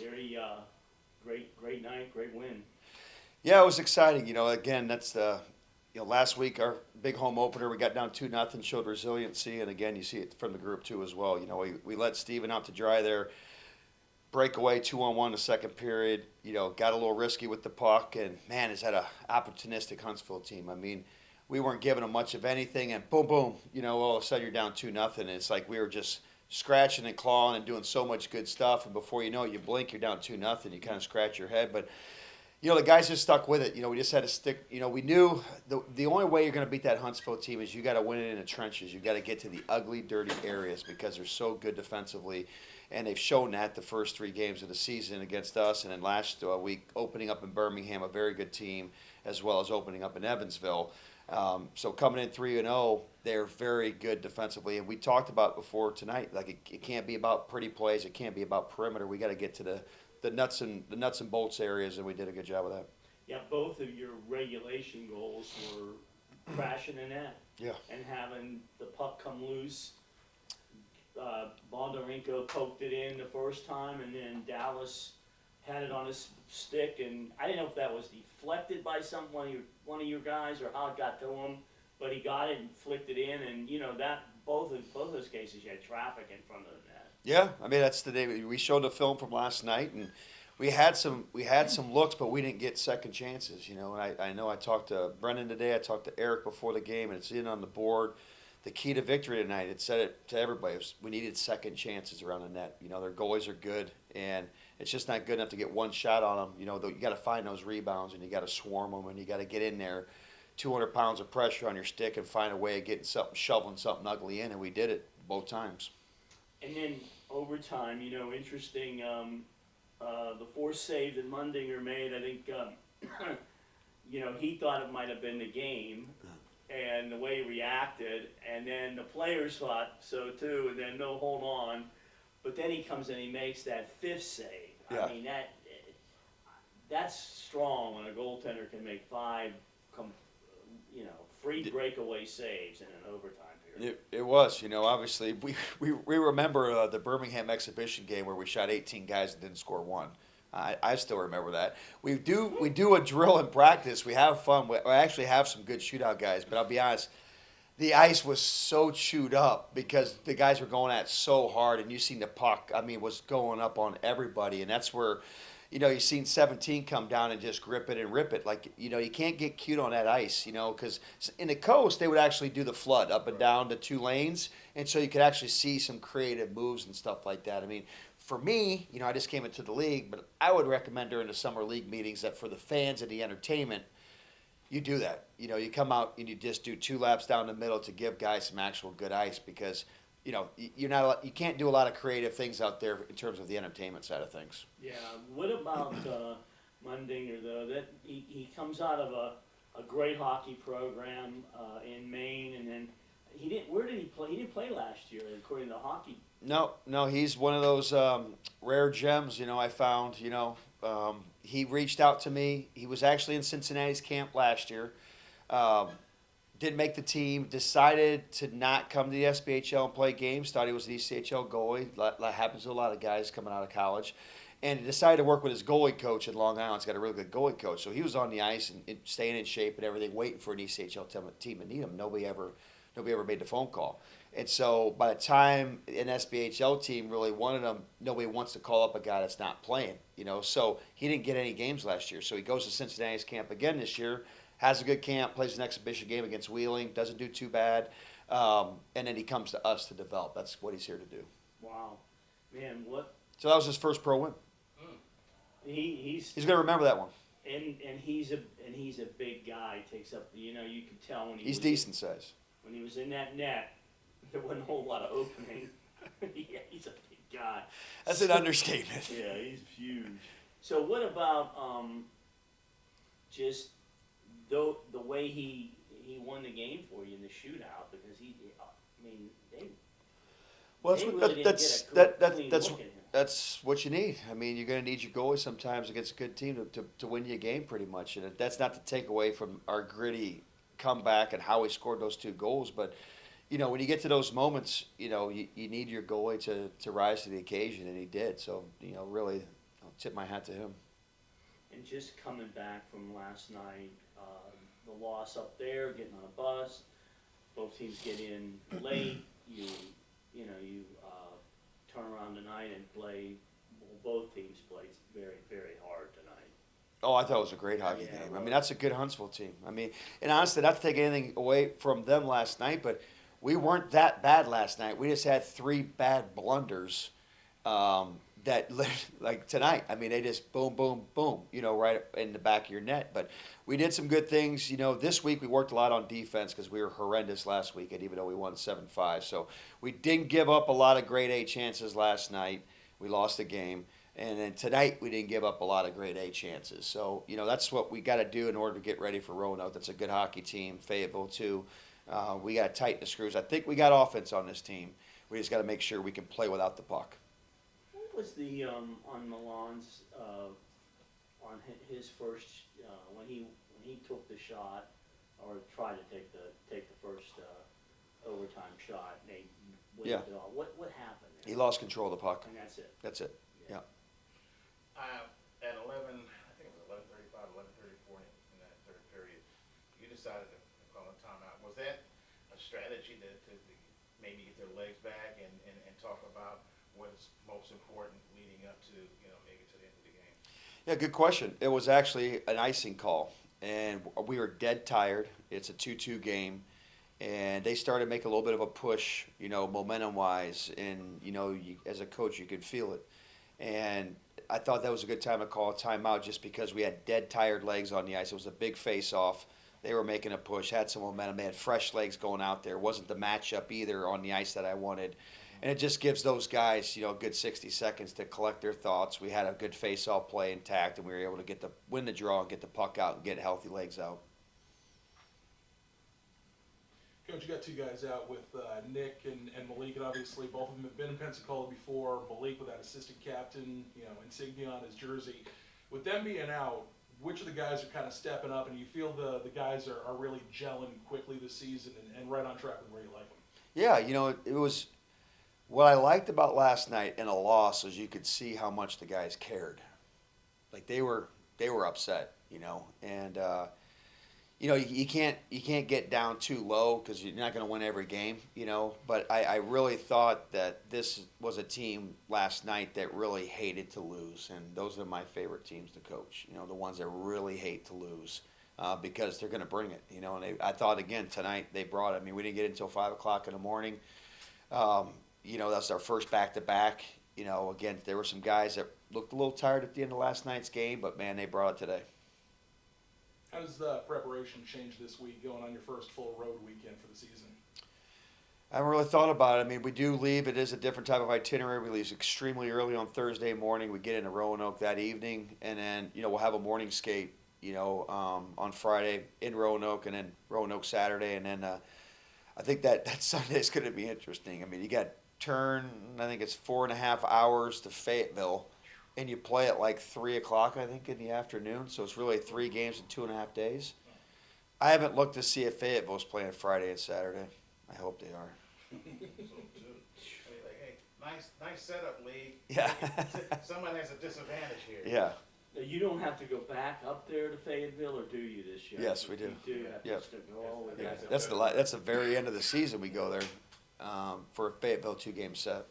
Very great night, great win. Yeah, it was exciting. Again, that's the last week our big home opener. We got down 2-0, showed resiliency, and again, you see it from the group too as well. We let Steven out to dry there, breakaway 2-on-1 the second period. Got a little risky with the puck, and man, is that a opportunistic Huntsville team. I mean, we weren't giving them much of anything, and boom, boom, all of a sudden you're down 2-0, and it's like we were just scratching and clawing and doing so much good stuff, and before you know it, you blink, you're down 2-0. You kind of scratch your head, but the guys just stuck with it. We just had to stick. We knew the only way you're going to beat that Huntsville team is you got to win it in the trenches. You got to get to the ugly, dirty areas because they're so good defensively, and they've shown that the first 3 games of the season against us, and then last week opening up in Birmingham, a very good team, as well as opening up in Evansville. So coming in 3-0, they're very good defensively, and we talked about before tonight. Like it can't be about pretty plays. It can't be about perimeter. We got to get to the nuts and bolts areas, and we did a good job of that. Yeah, both of your regulation goals were crashing the net. Yeah. And having the puck come loose. Bondarenko poked it in the first time, and then Dallas had it on his stick, and I didn't know if that was deflected by one of your guys or how it got to him, but he got it and flicked it in, and that both of those cases you had traffic in front of the net. Yeah, I mean that's the day we showed the film from last night, and we had some looks, but we didn't get second chances. And I know I talked to Brendan today. I talked to Eric before the game, and it's in on the board. The key to victory tonight, it said it to everybody, was we needed second chances around the net. Their goalies are good, and it's just not good enough to get one shot on them. You got to find those rebounds, and you got to swarm them, and you got to get in there, 200 pounds of pressure on your stick, and find a way of getting something, shoveling something ugly in, and we did it both times. And then overtime, interesting. The 4 saves that Mundinger made, I think, he thought it might have been the game, and the way he reacted, and then the players thought so too, and then no, hold on, but then he comes and he makes that 5th save. Yeah. I mean that's strong when a goaltender can make 5, free breakaway saves in an overtime. It was, obviously we remember the Birmingham exhibition game where we shot 18 guys and didn't score one. I still remember that. We do a drill in practice. We have fun. We actually have some good shootout guys, but I'll be honest, the ice was so chewed up because the guys were going at it so hard, and you seen the puck. I mean, was going up on everybody, and that's where. You seen 17 come down and just grip it and rip it. Like, you can't get cute on that ice, because in the coast, they would actually do the flood up and down the 2 lanes. And so you could actually see some creative moves and stuff like that. I mean, for me, I just came into the league, but I would recommend during the summer league meetings that for the fans and the entertainment, you do that. You come out and you just do 2 laps down the middle to give guys some actual good ice because you can't do a lot of creative things out there in terms of the entertainment side of things. Yeah. What about Mundinger though? That he comes out of a great hockey program in Maine, and then he didn't. Where did he play? He didn't play last year, according to hockey. No, he's one of those rare gems. I found. He reached out to me. He was actually in Cincinnati's camp last year. Didn't make the team, decided to not come to the SPHL and play games, thought he was an ECHL goalie. That happens to a lot of guys coming out of college. And he decided to work with his goalie coach in Long Island. He's got a really good goalie coach. So he was on the ice and staying in shape and everything, waiting for an ECHL team to need him. Nobody ever made the phone call. And so by the time an SPHL team really wanted him, nobody wants to call up a guy that's not playing. So he didn't get any games last year. So he goes to Cincinnati's camp again this year. Has a good camp, plays an exhibition game against Wheeling, doesn't do too bad, and then he comes to us to develop. That's what he's here to do. Wow, man, what? So that was his first pro win. He's going to remember that one. And he's a big guy. Takes up you could tell when he's decent size. When he was in that net, there wasn't a whole lot of opening. Yeah, he's a big guy. That's an understatement. Yeah, he's huge. So what about just the way he won the game for you in the shootout, because that's what you need. I mean, you're going to need your goalie sometimes against a good team to win you a game pretty much. And that's not to take away from our gritty comeback and how we scored those 2 goals. But, when you get to those moments, you need your goalie to rise to the occasion, and he did. So, really, I'll tip my hat to him. And just coming back from last night, the loss up there, getting on a bus, both teams get in late, you turn around tonight and play, well, both teams played very, very hard tonight. Oh, I thought it was a great hockey Yeah, game. well- I mean, that's a good Huntsville team. I mean, and honestly, not to take anything away from them last night, but we weren't that bad last night. We just had 3 bad blunders that, like tonight. I mean, they just boom, boom, boom, right in the back of your net. But we did some good things. This week we worked a lot on defense because we were horrendous last week, and even though we won 7-5. So we didn't give up a lot of grade A chances last night. We lost the game. And then tonight we didn't give up a lot of grade A chances. So, that's what we got to do in order to get ready for Roanoke. That's a good hockey team. Fayetteville, too. We got to tighten the screws. I think we got offense on this team. We just got to make sure we can play without the puck. What was the, on Milan's, on his first, when he took the shot, or tried to take the first, overtime shot, and they Yeah. waved it off, what happened there? He lost control of the puck. And that's it. That's it. Yeah. At 11, I think it was 11:35, 11:34 in that third period, you decided to call a timeout. Was that a strategy to maybe get their legs back and talk about what's most important leading up to, maybe to the end of the game? Yeah, good question. It was actually an icing call, and we were dead tired. It's a 2-2 game, and they started making a little bit of a push, momentum-wise, and, as a coach, you could feel it. And I thought that was a good time to call a timeout just because we had dead tired legs on the ice. It was a big face-off. They were making a push, had some momentum. They had fresh legs going out there. It wasn't the matchup either on the ice that I wanted. And it just gives those guys, a good 60 seconds to collect their thoughts. We had a good face-off play intact, and we were able to win the draw and get the puck out and get healthy legs out. Coach, you got 2 guys out with Nick and Malik, and obviously both of them have been in Pensacola before. Malik with that assistant captain, insignia on his jersey. With them being out, which of the guys are kind of stepping up, and you feel the guys are really gelling quickly this season and right on track with where you like them? Yeah, it was what I liked about last night in a loss was you could see how much the guys cared. Like they were upset, and you can't get down too low because you're not going to win every game, But I really thought that this was a team last night that really hated to lose, and those are my favorite teams to coach. The ones that really hate to lose because they're going to bring it. And I thought again tonight they brought it. I mean, we didn't get until 5:00 in the morning. That's our first back-to-back. Again, there were some guys that looked a little tired at the end of last night's game, but man, they brought it today. How does the preparation change this week going on your first full road weekend for the season? I haven't really thought about it. I mean, we do leave. It is a different type of itinerary. We leave extremely early on Thursday morning. We get into Roanoke that evening, and then we'll have a morning skate. On Friday in Roanoke, and then Roanoke Saturday, and then I think that Sunday is going to be interesting. I mean, you got turn. I think it's 4.5 hours to Fayetteville, and you play at like 3:00, I think, in the afternoon. So it's really 3 games in 2.5 days. I haven't looked to see if Fayetteville's playing Friday and Saturday. I hope they are. So, too. Like, hey, nice setup, Lee. Yeah. Someone has a disadvantage here. Yeah. Now, you don't have to go back up there to Fayetteville, or do you this year? Yes, we do. You do have Yep. to go all the way Yeah, back. that's the very end of the season we go there for a Fayetteville 2-game set.